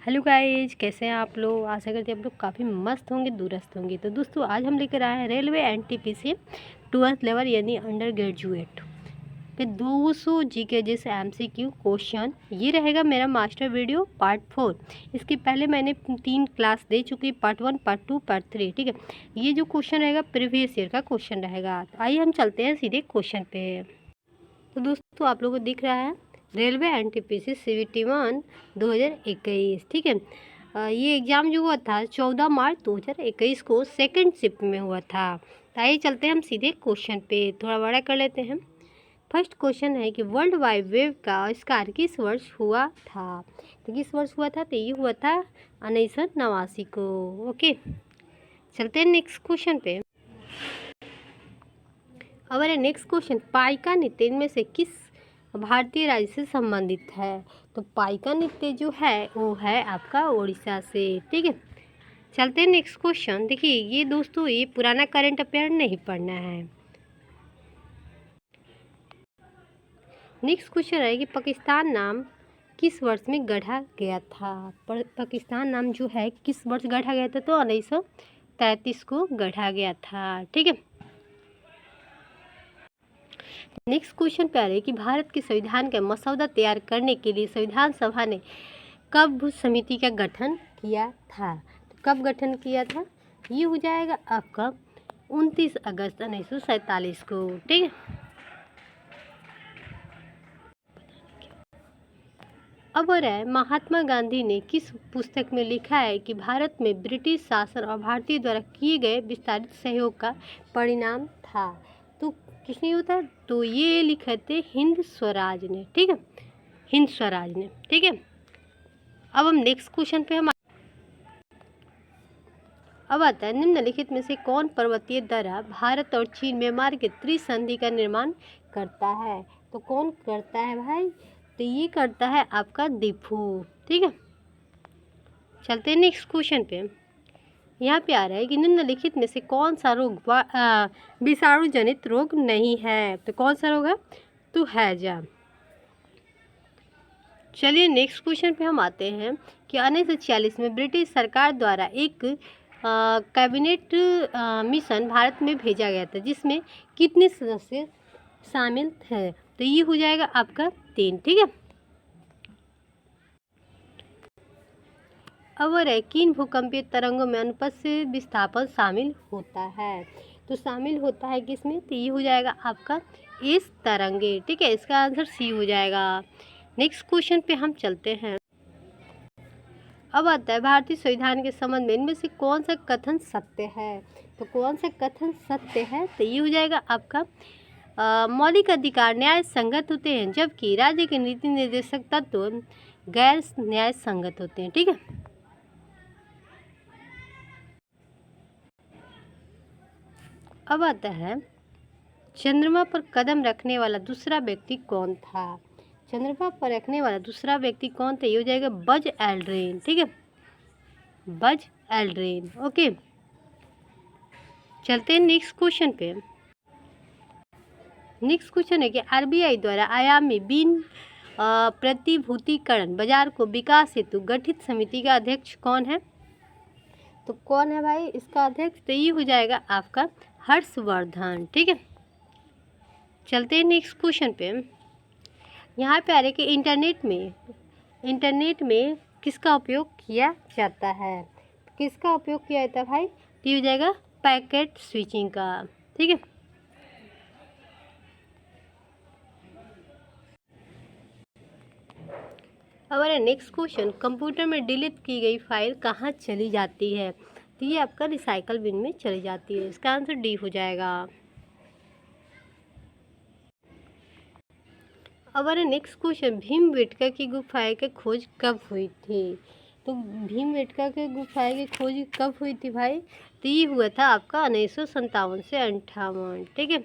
Hello guys, कैसे हैं आप लोग। आशा करते हैं आप लोग काफ़ी मस्त होंगे, दुरुस्त होंगे। तो दोस्तों आज हम लेकर आए हैं रेलवे एनटीपीसी 12th लेवल यानी अंडर ग्रेजुएट पे 200 जीके जैसे एमसीक्यू क्वेश्चन। ये रहेगा मेरा मास्टर वीडियो पार्ट 4। इसके पहले मैंने 3 क्लास दे चुकी, पार्ट 1, पार्ट 2, पार्ट 3। ठीक है, ये जो क्वेश्चन रहेगा प्रीवियस ईयर का क्वेश्चन रहेगा। तो आइए हम चलते हैं सीधे क्वेश्चन पे। तो दोस्तों आप लोगों को दिख रहा है रेलवे एनटीपीसी CVT 1 2021। ठीक है, ये एग्ज़ाम जो हुआ था 14 मार्च 2021 को सेकंड शिफ्ट में हुआ था। तो आइए चलते हैं हम सीधे क्वेश्चन पे, थोड़ा बड़ा कर लेते हैं। फर्स्ट क्वेश्चन है कि वर्ल्ड वाइड वेब का आविष्कार किस वर्ष हुआ था। तो किस वर्ष हुआ था, तो ये हुआ था 1989 को। ओके, चलते हैं नेक्स्ट क्वेश्चन पे। हमारे नेक्स्ट क्वेश्चन, पाइका नृत्य इनमें से किस भारतीय राज्य से संबंधित है। तो पाइका नृत्य जो है वो है आपका उड़ीसा से। ठीक है, चलते हैं नेक्स्ट क्वेश्चन। देखिए ये दोस्तों ये पुराना करंट अफेयर नहीं पढ़ना है। नेक्स्ट क्वेश्चन है कि पाकिस्तान नाम किस वर्ष में गढ़ा गया था। पाकिस्तान नाम जो है किस वर्ष गढ़ा गया था, तो 1933 को गढ़ा गया था। ठीक है, नेक्स्ट क्वेश्चन पे आ रहा है कि भारत के संविधान का मसौदा तैयार करने के लिए संविधान सभा ने कब समिति का गठन किया था। तो कब गठन किया था, ये हो जाएगा आपका 29 अगस्त 1947 को। ठीक है, अब हो रहा है महात्मा गांधी ने किस पुस्तक में लिखा है कि भारत में ब्रिटिश शासन और भारतीय द्वारा किए गए विस्तारित सहयोग का परिणाम था। तो किसने होता, तो ये लिखे थे हिंद स्वराज ने। ठीक है, हिंद स्वराज ने। ठीक है, अब हम नेक्स्ट क्वेश्चन पे हम अब आता है, निम्नलिखित में से कौन पर्वतीय दर्रा भारत और चीन म्यांमार के त्रिसंधि का निर्माण करता है। तो कौन करता है भाई, तो ये करता है आपका दीफू। ठीक है, चलते हैं नेक्स्ट क्वेश्चन पे। यहाँ पे आ रहा है कि निम्नलिखित में से कौन सा रोग विषाणु जनित रोग नहीं है। तो कौन सा रोग है, तो हैजा। चलिए नेक्स्ट क्वेश्चन पे हम आते हैं कि 1946 में ब्रिटिश सरकार द्वारा एक कैबिनेट मिशन भारत में भेजा गया था, जिसमें कितने सदस्य शामिल थे। तो ये हो जाएगा आपका 3। ठीक है, अवर है किन भूकंपीय तरंगों में अनुप्रस्थ विस्थापन शामिल होता है। तो शामिल होता है किसमें, तो ये हो जाएगा आपका इस तरंगे। ठीक है, इसका आंसर सी हो जाएगा। नेक्स्ट क्वेश्चन पे हम चलते हैं। अब आता है भारतीय संविधान के संबंध में इनमें से कौन सा कथन सत्य है। तो कौन सा कथन सत्य है, तो ये हो जाएगा आपका मौलिक अधिकार न्याय संगत होते हैं, जबकि राज्य के नीति निर्देशक तत्व गैर न्याय संगत होते हैं। ठीक है, अब आता है चंद्रमा पर कदम रखने वाला दूसरा व्यक्ति कौन था। चंद्रमा पर रखने वाला दूसरा व्यक्ति कौन था, ये हो जाएगा बज एल्ड्रिन। ठीक है, बज एल्ड्रिन। ओके, चलते हैं नेक्स्ट क्वेश्चन पे। नेक्स्ट क्वेश्चन है कि आरबीआई द्वारा आयामी बिन प्रतिभूतिकरण बाजार को विकास हेतु गठित समिति का अध्यक्ष कौन है। तो कौन है भाई इसका अध्यक्ष, तो ये हो जाएगा आपका हर्षवर्धन। ठीक है, चलते हैं नेक्स्ट क्वेश्चन पे। यहाँ पे आ रहा है कि इंटरनेट में किसका उपयोग किया जाता है। किसका उपयोग किया जाता है भाई, तो ये हो जाएगा पैकेट स्विचिंग का। ठीक है, हमारा नेक्स्ट क्वेश्चन, कंप्यूटर में डिलीट की गई फाइल कहाँ चली जाती है। तो ये आपका रिसाइकल बिन में चली जाती है। इसका आंसर डी हो जाएगा। हमारा नेक्स्ट क्वेश्चन, भीमबेटका की गुफाएं की खोज कब हुई थी। तो भीमबेटका की गुफाएं की खोज कब हुई थी भाई, तो ये हुआ था आपका 1957 से 58। ठीक है,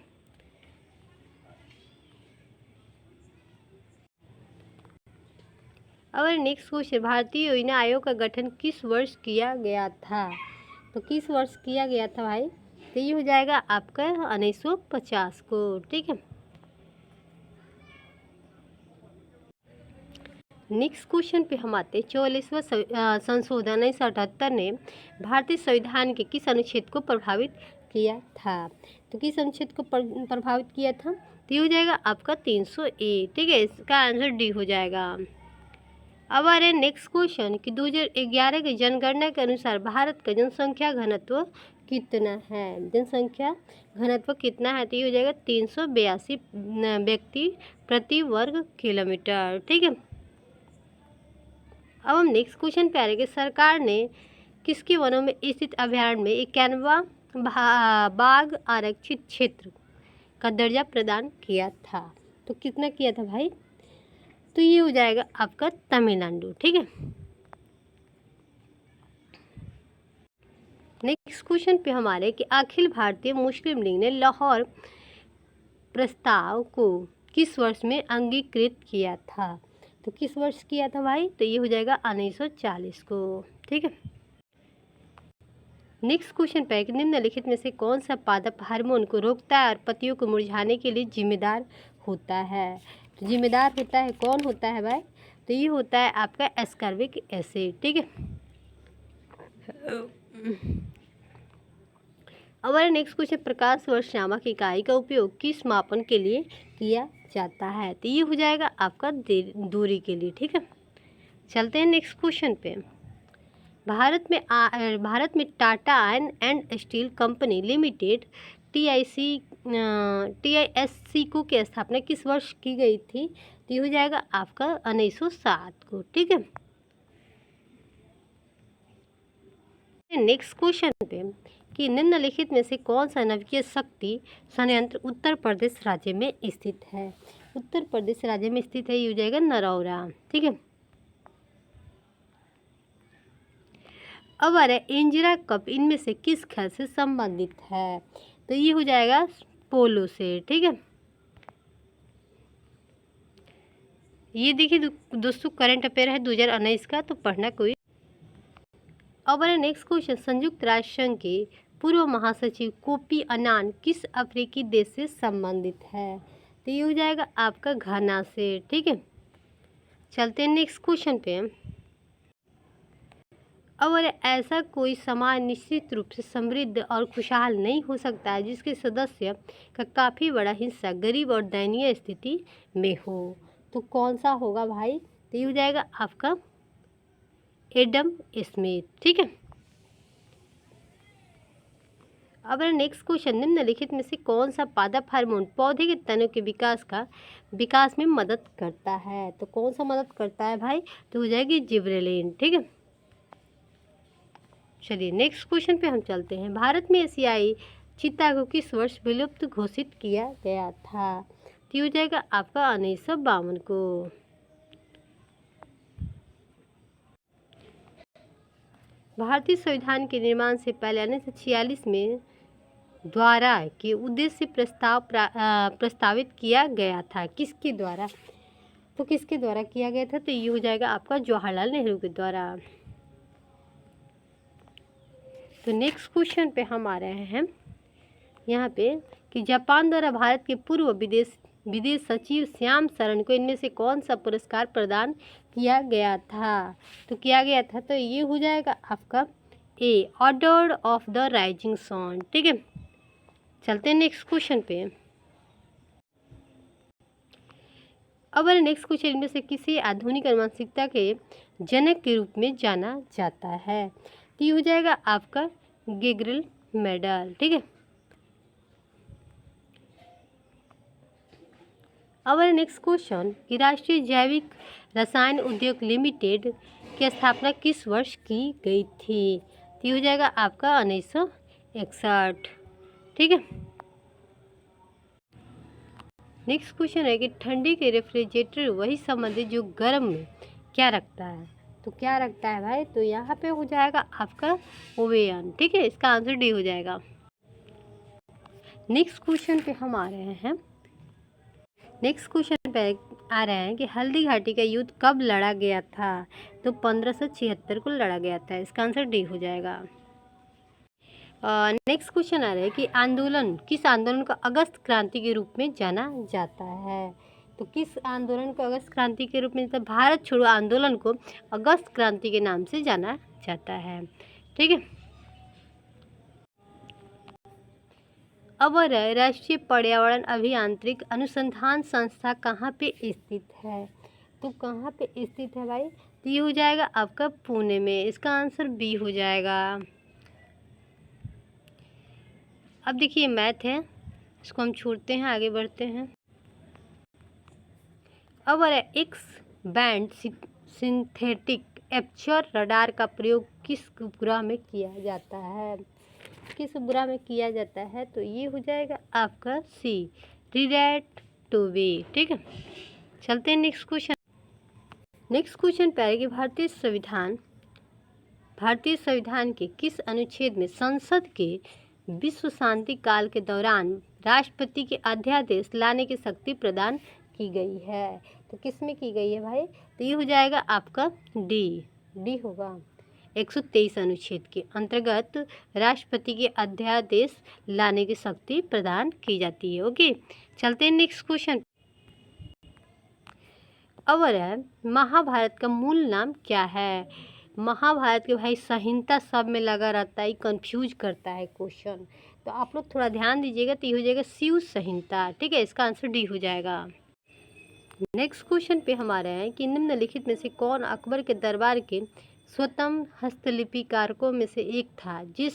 और नेक्स्ट क्वेश्चन, भारतीय योजना आयोग का गठन किस वर्ष किया गया था। तो किस वर्ष किया गया था भाई, तो ये हो जाएगा आपका 1950 को। ठीक है, नेक्स्ट क्वेश्चन पे हम आते हैं। 44वां संशोधन 1978 ने भारतीय संविधान के किस अनुच्छेद को प्रभावित किया था? तो किस अनुच्छेद को प्रभावित किया था? तो ये हो जाएगा आपका 300A। ठीक है, इसका आंसर डी हो जाएगा। अब आ रहे नेक्स्ट क्वेश्चन कि 2011 की जनगणना के अनुसार भारत का जनसंख्या घनत्व कितना है? जनसंख्या घनत्व कितना है? तो ये हो जाएगा 382 व्यक्ति प्रति वर्ग किलोमीटर। ठीक है, अब हम नेक्स्ट क्वेश्चन पे आ रहे कि सरकार ने किसके वनों में स्थित अभयारण्य में 91 बाघ आरक्षित क्षेत्र का दर्जा प्रदान किया था? तो कितना किया था भाई? तो ये हो जाएगा आपका तमिलनाडु। ठीक है, नेक्स्ट क्वेश्चन पे हमारे कि अखिल भारतीय मुस्लिम लीग ने लाहौर प्रस्ताव को किस वर्ष में अंगीकृत किया था? तो किस वर्ष किया था भाई? तो ये हो जाएगा 1940 को। ठीक है, नेक्स्ट क्वेश्चन पे कि निम्नलिखित में से कौन सा पादप हार्मोन को रोकता है और पत्तियों को मुरझाने के लिए जिम्मेदार होता है? तो जिम्मेदार होता है, कौन होता है भाई? तो ये होता है आपका एस्कॉर्बिक एसिड। ठीक है, अब नेक्स्ट क्वेश्चन, प्रकाश वर्ष नामक इकाई का उपयोग किस मापन के लिए किया जाता है? तो ये हो जाएगा आपका दूरी के लिए। ठीक है, चलते हैं नेक्स्ट क्वेश्चन पे। भारत में Tata iron and steel company limited TISC को की स्थापना किस वर्ष की गई थी? तो ये हो जाएगा आपका 1907 को। ठीक है, नेक्स्ट क्वेश्चन पे कि निम्नलिखित में से कौन सा नवीकरणीय शक्ति संयंत्र उत्तर प्रदेश राज्य में स्थित है? उत्तर प्रदेश राज्य में स्थित है, ये हो जाएगा नरौरा। ठीक है, अब आ रहा है इंदिरा कप इनमें से किस खेल से संबंधित है? तो ये हो जाएगा पोलो से। ठीक है, ये देखिए दोस्तों करंट अफेयर है 2019 का, तो पढ़ना कोई। अब नेक्स्ट क्वेश्चन, संयुक्त राष्ट्र संघ के पूर्व महासचिव कोफी अन्नान किस अफ्रीकी देश से संबंधित है? तो ये हो जाएगा आपका घाना से। ठीक है, चलते हैं नेक्स्ट क्वेश्चन पे। अब ऐसा कोई समाज निश्चित रूप से समृद्ध और खुशहाल नहीं हो सकता है जिसके सदस्य का काफ़ी बड़ा हिस्सा गरीब और दयनीय स्थिति में हो। तो कौन सा होगा भाई? तो ये हो जाएगा आपका एडम स्मिथ। ठीक है, अब नेक्स्ट क्वेश्चन, निम्नलिखित में से कौन सा पादप हार्मोन पौधे के तनों के विकास में मदद करता है? तो कौन सा मदद करता है भाई? तो हो जाएगी जिबरेलिन। ठीक है, चलिए नेक्स्ट क्वेश्चन पे हम चलते हैं। भारत में एशियाई चीता को किस वर्ष विलुप्त घोषित किया गया था? तो ये हो जाएगा आपका 1952 को। भारतीय संविधान के निर्माण से पहले 1946 में द्वारा के उद्देश्य प्रस्तावित किया गया था। किसके द्वारा? तो किसके द्वारा किया गया था? तो ये हो जाएगा आपका जवाहरलाल नेहरू के द्वारा। तो नेक्स्ट क्वेश्चन पे हम आ रहे हैं यहाँ पे कि जापान द्वारा भारत के पूर्व विदेश सचिव श्याम शरण को इनमें से कौन सा पुरस्कार प्रदान किया गया था? तो किया गया था, तो ये हो जाएगा आपका a, order of the rising sun. ठीक है, चलते हैं नेक्स्ट क्वेश्चन पे। अब नेक्स्ट क्वेश्चन, इनमें से किसी आधुनिक आनुवंशिकता के जनक के रूप में जाना जाता है? तो ये हो जाएगा आपका गेब्रियल मेंडल। ठीक है, अब नेक्स्ट क्वेश्चन कि राष्ट्रीय जैविक रसायन उद्योग लिमिटेड की स्थापना किस वर्ष की गई थी? तो ये हो जाएगा आपका 1961। ठीक है, नेक्स्ट क्वेश्चन है कि ठंडी के रेफ्रिजरेटर वही संबंधित जो गर्म में क्या रखता है? तो क्या रखता है भाई? तो यहाँ पे हो जाएगा आपका ओवेन। ठीक है, इसका आंसर डी हो जाएगा। नेक्स्ट क्वेश्चन पे हम आ रहे हैं। नेक्स्ट क्वेश्चन पे आ रहे हैं कि हल्दी घाटी का युद्ध कब लड़ा गया था? तो 1576 को लड़ा गया था। इसका आंसर डी हो जाएगा। नेक्स्ट क्वेश्चन आ रहा है कि किस आंदोलन को अगस्त क्रांति के रूप में जाना जाता है? तो किस आंदोलन को अगस्त क्रांति के रूप में, तो भारत छोड़ो आंदोलन को अगस्त क्रांति के नाम से जाना जाता है। ठीक है। अब राष्ट्रीय पर्यावरण अभियांत्रिक अनुसंधान संस्था कहाँ पे स्थित है, तो कहाँ पे स्थित है भाई, तो ये हो जाएगा आपका पुणे में। इसका आंसर बी हो जाएगा। अब देखिए मैथ है, इसको हम छोड़ते हैं, आगे बढ़ते हैं। अब x band synthetic aperture radar का प्रयोग किस उपग्रह में किया जाता है, किस उपग्रह में किया जाता है, तो ये हो जाएगा आपका सी, रिडेट 2B। ठीक है। चलते हैं नेक्स्ट क्वेश्चन। नेक्स्ट क्वेश्चन पे आएगी भारतीय संविधान के किस अनुच्छेद में संसद के विश्व शांति काल के दौरान राष्ट्रपति के अध्यादेश लाने की शक्ति प्रदान की गई है, तो किस में की गई है भाई, तो ये हो जाएगा आपका डी होगा। 123 अनुच्छेद के अंतर्गत राष्ट्रपति के अध्यादेश लाने की शक्ति प्रदान की जाती है। ओके। चलते हैं नेक्स्ट क्वेश्चन। अब महाभारत का मूल नाम क्या है, महाभारत के भाई संहिता सब में लगा रहता है, कंफ्यूज करता है क्वेश्चन, तो आप लोग थोड़ा ध्यान दीजिएगा, तो ये हो जाएगा शिव संहिता। ठीक है। इसका आंसर डी हो जाएगा। नेक्स्ट क्वेश्चन पे हमारे हैं कि निम्नलिखित में से कौन अकबर के दरबार के स्वतंत्र हस्तलिपिकारकों में से एक था जिस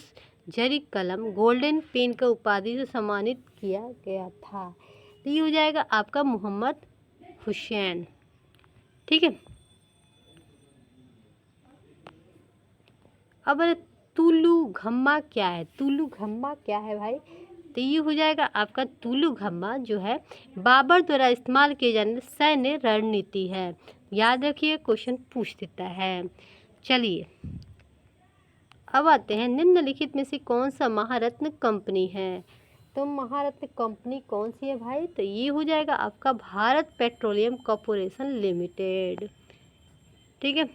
जरी कलम गोल्डन पेन का उपाधि से सम्मानित किया गया था, तो ये हो जाएगा आपका मोहम्मद हुसैन। ठीक है। अब तुलु घम्मा क्या है, तुलु घम्मा क्या है भाई, तो ये हो जाएगा आपका तुलु घम्मा जो है बाबर द्वारा इस्तेमाल किए जाने सैन्य रणनीति है। याद रखिए, क्वेश्चन पूछ देता है। चलिए अब आते हैं निम्नलिखित में से कौन सा महारत्न कंपनी है, तो महारत्न कंपनी कौन सी है भाई, तो ये हो जाएगा आपका भारत पेट्रोलियम कॉर्पोरेशन लिमिटेड। ठीक है।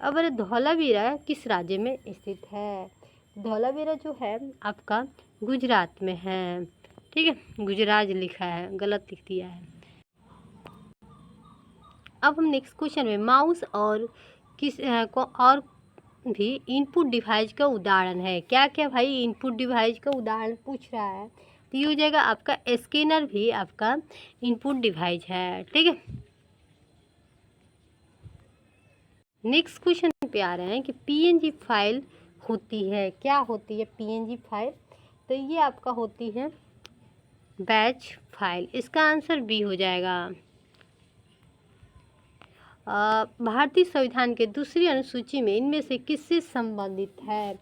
अब धौलावीरा किस राज्य में स्थित है, धौलावीरा जो है आपका गुजरात में है। ठीक है। गुजरात लिखा है, गलत लिख दिया है। अब हम नेक्स्ट क्वेश्चन में माउस और और भी इनपुट डिवाइस का उदाहरण है, क्या क्या भाई इनपुट डिवाइस का उदाहरण पूछ रहा है, तो ये हो जाएगा आपका स्कैनर भी आपका इनपुट डिवाइस है। ठीक है। नेक्स्ट क्वेश्चन पे आ रहे हैं कि पीएनजी फाइल होती है, क्या होती है पीएनजी फाइल, तो ये आपका होती है बैच फाइल। इसका आंसर बी हो जाएगा। भारतीय संविधान के दूसरी अनुसूची में इनमें से किससे संबंधित है,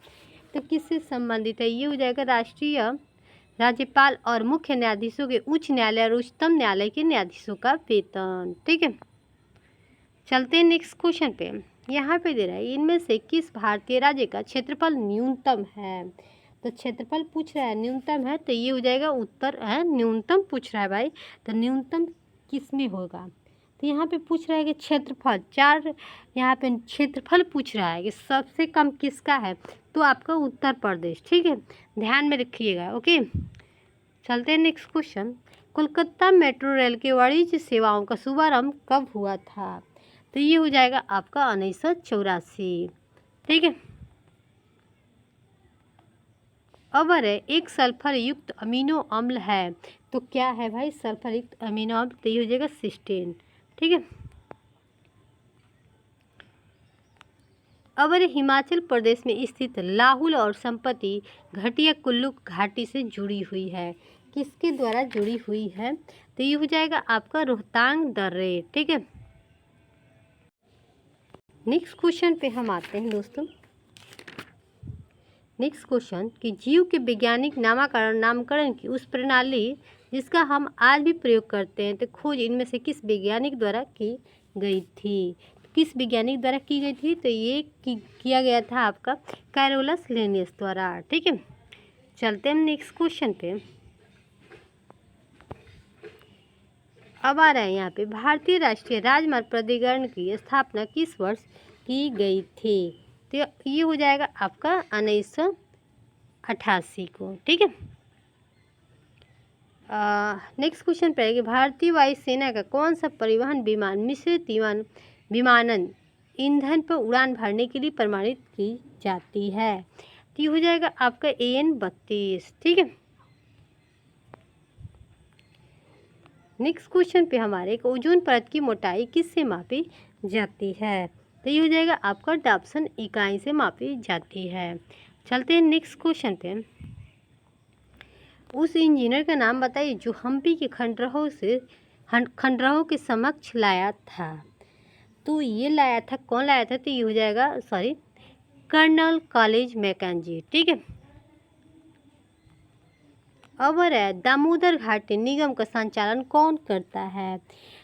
तो किससे संबंधित है, ये हो जाएगा राष्ट्रीय राज्यपाल और मुख्य न्यायाधीशों के उच्च न्यायालय और उच्चतम न्यायालय के न्यायाधीशों का वेतन। ठीक है। चलते हैं नेक्स्ट क्वेश्चन पे। यहाँ पे दे रहा है इनमें से किस भारतीय राज्य का क्षेत्रफल न्यूनतम है, तो क्षेत्रफल पूछ रहा है न्यूनतम है, तो ये हो जाएगा उत्तर है न्यूनतम पूछ रहा है भाई, तो न्यूनतम किस में होगा, तो यहाँ पे पूछ रहा है कि क्षेत्रफल, चार यहाँ पे क्षेत्रफल पूछ रहा है कि सबसे कम किसका है, तो आपका उत्तर प्रदेश। ठीक है। ध्यान में रखिएगा। ओके। चलते हैं next question. Kolkata metro rail के वाणिज्य सेवाओं का शुभारंभ कब हुआ था, तो ये हो जाएगा आपका 1984। ठीक है। अब एक सल्फर युक्त अमीनो अम्ल है, तो क्या है भाई सल्फर युक्त अमीनो अम्ल, तो ये हो जाएगा सिस्टीन। ठीक है। अब हिमाचल प्रदेश में स्थित लाहुल और संपत्ति घटिया कुल्लू घाटी से जुड़ी हुई है, किसके द्वारा जुड़ी हुई है, तो ये हो जाएगा आपका रोहतांग दर्रे। ठीक है। नेक्स्ट क्वेश्चन पे हम आते हैं दोस्तों। नेक्स्ट क्वेश्चन कि जीव के वैज्ञानिक नामकरण की उस प्रणाली जिसका हम आज भी प्रयोग करते हैं, तो खोज इनमें से किस वैज्ञानिक द्वारा की गई थी, किस वैज्ञानिक द्वारा की गई थी, तो ये किया गया था आपका कैरोलस लिनियस द्वारा। ठीक है। चलते हैं नेक्स्ट क्वेश्चन पे। अब आ रहा है यहाँ पे भारतीय राष्ट्रीय राजमार्ग प्राधिकरण की स्थापना किस वर्ष की गई थी, तो ये हो जाएगा आपका 1988 को। ठीक है। नेक्स्ट क्वेश्चन पे है कि भारतीय वायुसेना का कौन सा परिवहन विमान मिश्रित विमानन ईंधन पर उड़ान भरने के लिए प्रमाणित की जाती है? तो ये हो जाएगा आपका AN-32। ठीक है। नेक्स्ट क्वेश्चन पे हमारे एक ओजोन परत की मोटाई किससे मापी जाती है? तो ये हो जाएगा आपका डाप्सन इकाई से मापी जाती है। चलते हैं नेक्स्ट क्वेश्चन पे। उस इंजीनियर का नाम बताइए जो हम्पी के खंडरों के समक्ष लाया था। तो ये लाया था, कौन लाया था? तो ये हो जाएगा कर्नल कॉलेज मैकेंजी। ठीक है। अब है दामोदर घाटी निगम का संचालन कौन करता है?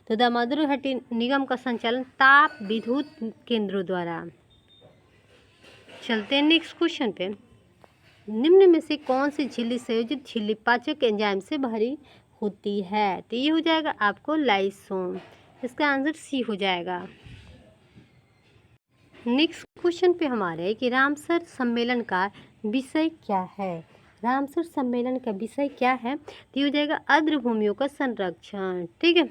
तो दामोदर घाटी निगम का संचालन ताप विद्युत केंद्रों द्वारा। चलते हैं नेक्स्ट क्वेश्चन पे। निम्न में से कौन सी झिल्ली संयोजित झिल्ली पाचक एंजाइम से भरी होती है? तो ये हो जाएगा आपको लाइसोम। इसका आंसर सी हो जाएगा। नेक्स्ट क्वेश्चन पे हमारे कि रामसर सम्मेलन का विषय क्या है? रामसर सम्मेलन का विषय क्या है? तो ये हो जाएगा आर्द्र भूमियों का संरक्षण। ठीक है।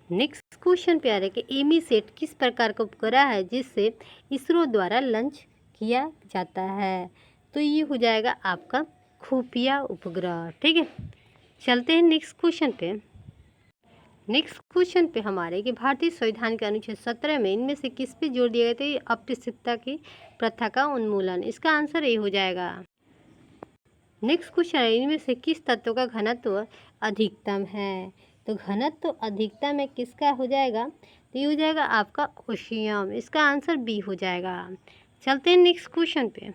नेक्स्ट क्वेश्चन पे आ रहा है कि एमीसेट किस प्रकार का उपग्रह है जिससे इसरो द्वारा लॉन्च किया जाता है? तो ये हो जाएगा आपका खुफिया उपग्रह। ठीक है। चलते हैं नेक्स्ट क्वेश्चन पे। नेक्स्ट क्वेश्चन पे हमारे कि भारतीय संविधान के अनुच्छेद 17 में इनमें से किस पे जोर दिया गया था? अस्पृश्यता की प्रथा का उन्मूलन। इसका आंसर ये हो जाएगा। नेक्स्ट क्वेश्चन है इनमें से किस तत्व का घनत्व अधिकतम है? तो घनत्व अधिकतम है किसका हो जाएगा? तो ये हो जाएगा आपका ओशियम। इसका आंसर बी हो जाएगा। चलते हैं नेक्स्ट क्वेश्चन पे।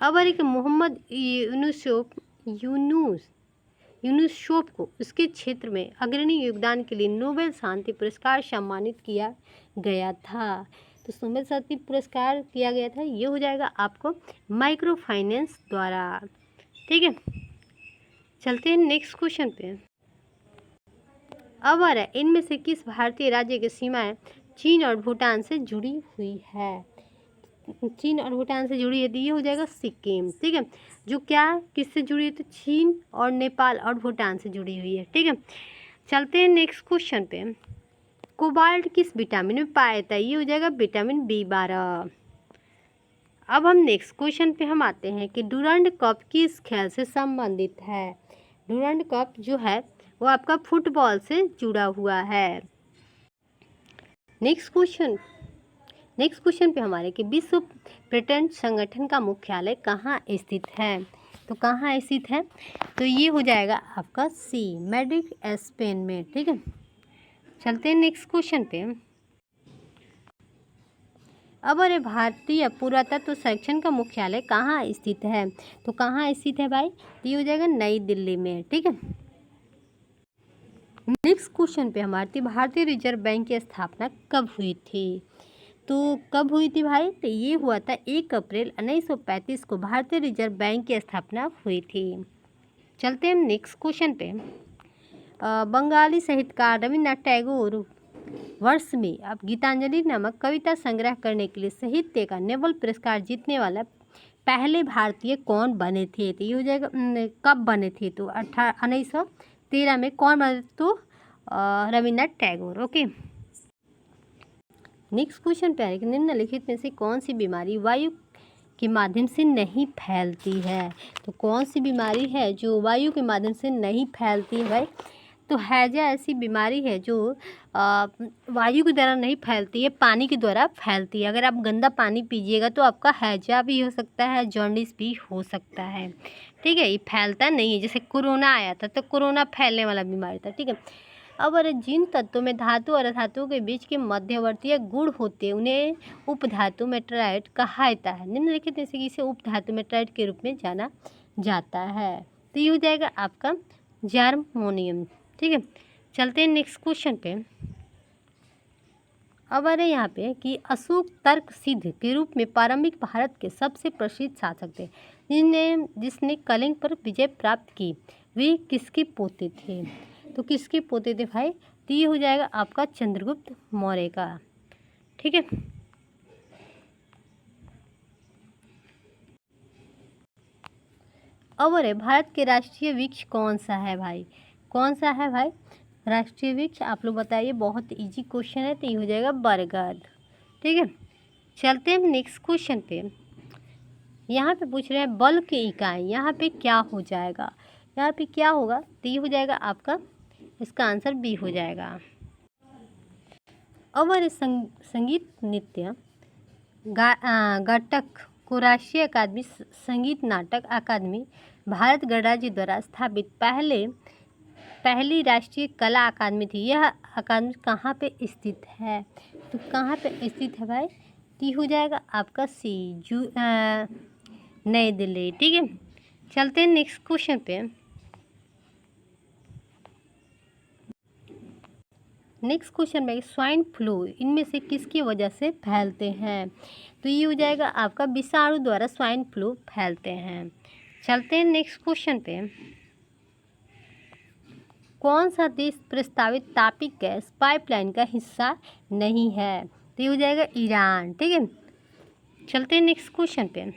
अब एक मोहम्मद यूनुसोफ को उसके क्षेत्र में अग्रणी योगदान के लिए नोबेल शांति पुरस्कार सम्मानित किया गया था। तो नोबेल शांति पुरस्कार किया गया था, ये हो जाएगा आपको माइक्रो फाइनेंस द्वारा। ठीक है। चलते हैं नेक्स्ट क्वेश्चन पे। अब आ रहा है इनमें से किस भारतीय राज्य की सीमाएं चीन और भूटान से जुड़ी हुई है? चीन और भूटान से जुड़ी है तो ये हो जाएगा सिक्किम। ठीक है। जो क्या किससे जुड़ी है? तो चीन और नेपाल और भूटान से जुड़ी हुई है। ठीक है। चलते हैं नेक्स्ट क्वेश्चन पे। कोबाल्ट किस विटामिन में पाया जाता है? ये हो जाएगा विटामिन B12। अब हम नेक्स्ट क्वेश्चन पे हम आते हैं कि डूरंड कप किस खेल से संबंधित है? डूरंड कप जो है वो आपका फुटबॉल से जुड़ा हुआ है। नेक्स्ट क्वेश्चन पे हमारे कि विश्व पर्यटन संगठन का मुख्यालय कहाँ स्थित है? तो कहाँ स्थित है? तो ये हो जाएगा आपका सी, मैड्रिड स्पेन में। ठीक है। चलते हैं नेक्स्ट क्वेश्चन पे। अब अरे भारतीय पुरातत्व संरक्षण का मुख्यालय कहाँ स्थित है? तो कहाँ स्थित है भाई? तो ये हो जाएगा नई दिल्ली में। ठीक है। नेक्स्ट क्वेश्चन पे हमारी भारतीय रिजर्व बैंक की स्थापना कब हुई थी? तो कब हुई थी भाई? तो ये हुआ था 1 अप्रैल 1935 को भारतीय रिजर्व बैंक की स्थापना हुई थी। चलते हैं नेक्स्ट क्वेश्चन पे। बंगाली साहित्यकार रविन्द्रनाथ टैगोर वर्ष में अब गीतांजलि नामक कविता संग्रह करने के लिए साहित्य का नोबेल पुरस्कार जीतने वाला पहले भारतीय कौन बने थे? तो ये हो जाएगा कब बने थे? तो 1913 में। कौन बने? तो Rabindranath Tagore. Okay. Next question पे है कि निम्नलिखित में से कौन सी बीमारी वायु के माध्यम से नहीं फैलती है? तो कौन सी बीमारी है जो वायु के माध्यम से नहीं फैलती है भाई? तो हैजा ऐसी बीमारी है जो वायु के द्वारा नहीं फैलती है, पानी के द्वारा फैलती है। अगर आप गंदा पानी पीजिएगा तो आपका हैजा भी हो सकता है, जॉन्डिस भी हो सकता है। ठीक है। ये फैलता नहीं है। जैसे कोरोना आया था तो कोरोना फैलने वाला बीमारी था। ठीक है। अब अरे जिन तत्वों में धातु और अधातु के बीच के मध्यवर्ती गुण होते हैं उन्हें उपधातु मेटेराइट कहा जाता है। निम्नलिखित में से इसे उपधातु मेटेराइट के रूप में जाना जाता है। तो ये हो जाएगा आपका जर्मोनियम। ठीक है। चलते हैं नेक्स्ट क्वेश्चन पे। अब अरे यहाँ पे कि अशोक तर्कसिद्ध के रूप में प्रारंभिक भारत के सबसे प्रसिद्ध शासक थे जिसने कलिंग पर विजय प्राप्त की, वे किसके पोते थे? तो किसके पोते थे भाई? तो ये हो जाएगा आपका चंद्रगुप्त मौर्य का। ठीक है। और है भारत के राष्ट्रीय वृक्ष कौन सा है भाई, कौन सा है भाई राष्ट्रीय वृक्ष, आप लोग बताइए। बहुत इजी क्वेश्चन है, तो ये हो जाएगा बरगद। ठीक है, चलते हैं नेक्स्ट क्वेश्चन पे। यहाँ पे पूछ रहे हैं बल की इकाई, यहाँ पे क्या हो जाएगा, यहाँ पे क्या होगा, तो ये हो जाएगा आपका, इसका आंसर बी हो जाएगा। और संगीत नृत्य नाटक को राष्ट्रीय अकादमी संगीत नाटक अकादमी भारत गणराज्य द्वारा स्थापित पहली राष्ट्रीय कला अकादमी थी। यह अकादमी कहाँ पे स्थित है, तो कहाँ पे स्थित है भाई, टी हो जाएगा आपका सी, नई दिल्ली। ठीक है, चलते हैं नेक्स्ट क्वेश्चन पे। नेक्स्ट क्वेश्चन में स्वाइन फ्लू इनमें से किसकी वजह से फैलते हैं, तो ये हो जाएगा आपका विषाणु द्वारा स्वाइन फ्लू फैलते हैं। चलते हैं नेक्स्ट क्वेश्चन पे। कौन सा देश प्रस्तावित तापिक गैस पाइपलाइन का हिस्सा नहीं है, तो ये हो जाएगा ईरान। ठीक है, चलते हैं नेक्स्ट क्वेश्चन पे।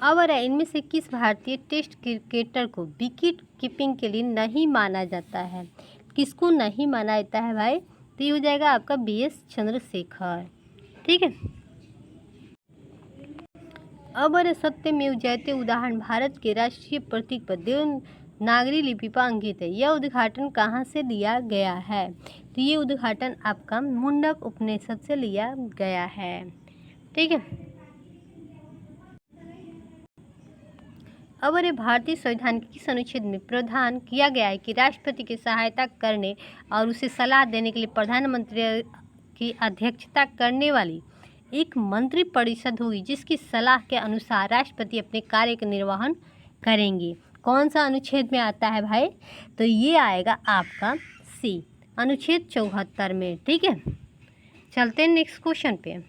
और इनमें से किस भारतीय टेस्ट क्रिकेटर को विकेट कीपिंग के लिए नहीं माना जाता है, किसको नहीं माना जाता है भाई, तो ये हो जाएगा आपका BS चंद्रशेखर। ठीक है, अबर सत्यमेव जयते उदाहरण भारत के राष्ट्रीय प्रतीक पर देवनागरी लिपि पर अंकित है। यह उद्घाटन कहाँ से लिया गया है, तो ये उद्घाटन आपका मुंडक उपनिषद से लिया गया है। ठीक है, अब भारतीय संविधान के किस अनुच्छेद में प्रावधान किया गया है कि राष्ट्रपति की सहायता करने और उसे सलाह देने के लिए प्रधानमंत्री की अध्यक्षता करने वाली एक मंत्रिपरिषद होगी, जिसकी सलाह के अनुसार राष्ट्रपति अपने कार्य का निर्वहन करेंगे। कौन सा अनुच्छेद में आता है भाई, तो ये आएगा आपका सी, अनुच्छेद 74 में। ठीक है, चलते हैं नेक्स्ट क्वेश्चन पे।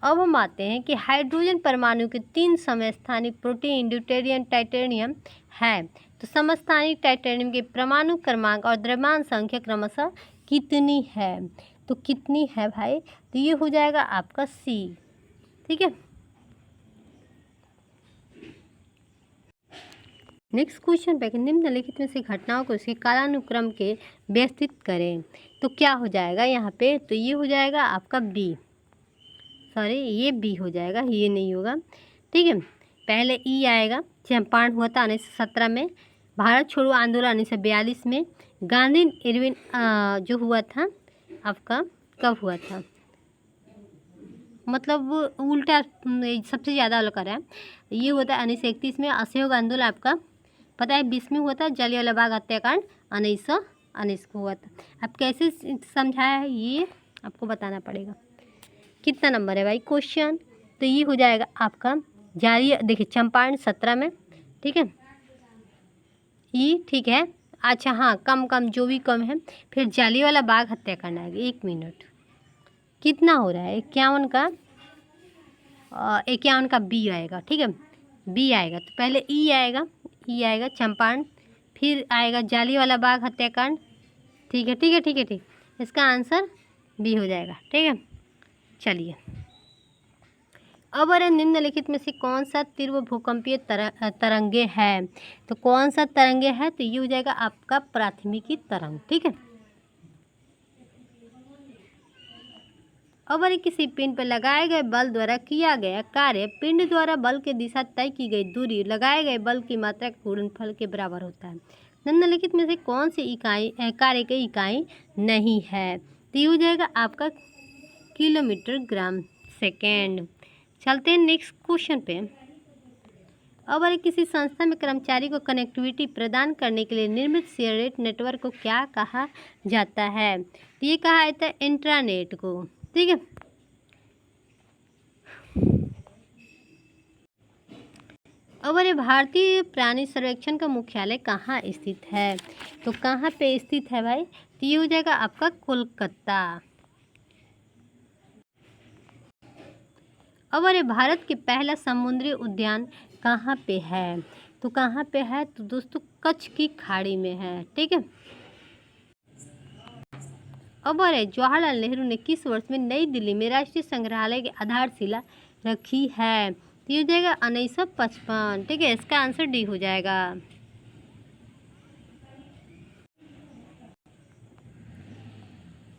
अब हम आते हैं कि हाइड्रोजन परमाणु के 3 समस्थानिक प्रोटीन ड्यूटेरियम टाइटेनियम है, तो समस्थानिक टाइटेनियम के परमाणु क्रमांक और द्रव्यमान संख्या क्रमशः कितनी है, तो कितनी है भाई, तो ये हो जाएगा आपका सी। ठीक है, नेक्स्ट क्वेश्चन पे निम्नलिखित में से घटनाओं को उसके कालानुक्रम के व्यवस्थित करें, तो क्या हो जाएगा यहाँ पे, तो ये हो जाएगा आपका बी, सॉरी ये बी हो जाएगा, ये नहीं होगा। ठीक है, पहले ई आएगा, चंपारण हुआ था 1917 में, भारत छोड़ो आंदोलन 1942 में, गांधी इरविन जो हुआ था आपका कब हुआ था, मतलब उल्टा सबसे ज़्यादा वाला कर रहा है, ये हुआ था 1931 में। असहयोग आंदोलन आपका पता है 20 में हुआ था। जलियांवाला बाग हत्याकांड 1919 को हुआ था। अब कैसे समझाया है ये आपको बताना पड़ेगा। कितना नंबर है भाई क्वेश्चन, तो ये हो जाएगा आपका जारी, देखिए चंपारण 17 में। ठीक है, ये ठीक है, अच्छा हाँ कम जो भी कम है, फिर जलियांवाला बाग हत्याकांड आएगा। 1 मिनट, कितना हो रहा है 51 का, 51 का बी आएगा। ठीक है, बी आएगा, तो पहले ई आएगा चंपारण, फिर आएगा जलियांवाला बाग हत्याकांड। ठीक है ठीक है ठीक है ठीक, इसका आंसर बी हो जाएगा। ठीक है, चलिए अब निम्नलिखित में से कौन सा तीव्र भूकंपीय तरंगे है, तो कौन सा तरंगे है, तो ये हो जाएगा आपका प्राथमिकी तरंग। ठीक है, अब किसी पिंड पर लगाए गए बल द्वारा किया गया कार्य पिंड द्वारा बल के दिशा तय की गई दूरी लगाए गए बल की मात्रा के गुणनफल के बराबर होता है। निम्नलिखित में से कौन सी इकाई कार्य की इकाई नहीं है, तो ये हो जाएगा आपका किलोमीटर ग्राम सेकेंड। चलते हैं नेक्स्ट क्वेश्चन पे। अब किसी संस्था में कर्मचारी को कनेक्टिविटी प्रदान करने के लिए निर्मित शेयरेट नेटवर्क को क्या कहा जाता है, तो ये कहा जाता है इंट्रानेट को। ठीक है, अब भारतीय प्राणी सर्वेक्षण का मुख्यालय कहाँ स्थित है, तो कहाँ पे स्थित है भाई, तो ये हो जाएगा आपका कोलकाता। अब भारत के पहला समुद्री उद्यान कहाँ पे है, तो कहाँ पे है, तो दोस्तों कच्छ की खाड़ी में है। ठीक है, अब जवाहरलाल नेहरू ने किस वर्ष में नई दिल्ली में राष्ट्रीय संग्रहालय की आधारशिला रखी है, तो ये हो जाएगा 1955। ठीक है, इसका आंसर डी हो जाएगा।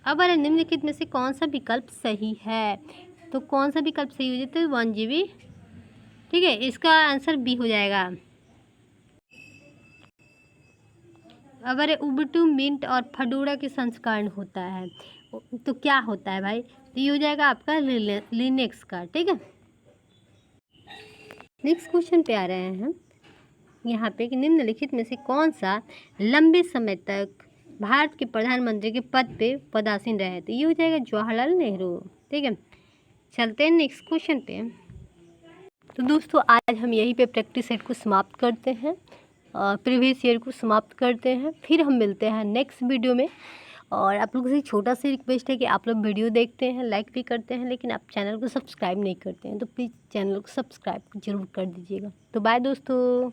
अब अरे निम्नलिखित में से कौन सा विकल्प सही है? तो कौन सा विकल्प सही हो जाता है? 1 GB। ठीक है, इसका आंसर बी हो जाएगा। अब अरे उबटू मिंट और फडोरा के संस्करण होता है, तो क्या होता है भाई? तो ये हो जाएगा आपका लिनक्स का। ठीक है, नेक्स्ट क्वेश्चन पे आ रहे हैं हम यहाँ पे कि निम्नलिखित में से कौन सा लंबे समय तक भारत के प्रधानमंत्री के पद पे पदासीन रहे? तो ये हो जाएगा जवाहरलाल नेहरू। ठीक है, चलते हैं नेक्स्ट क्वेश्चन पे। तो दोस्तों आज हम यहीं पे प्रैक्टिस सेट को समाप्त करते हैं, प्रीवियस ईयर को समाप्त करते हैं। फिर हम मिलते हैं नेक्स्ट वीडियो में। और आप लोगों से छोटा सा रिक्वेस्ट है कि आप लोग वीडियो देखते हैं, लाइक भी करते हैं, लेकिन आप चैनल को सब्सक्राइब नहीं करते हैं, तो प्लीज़ चैनल को सब्सक्राइब जरूर कर दीजिएगा। तो बाय दोस्तों।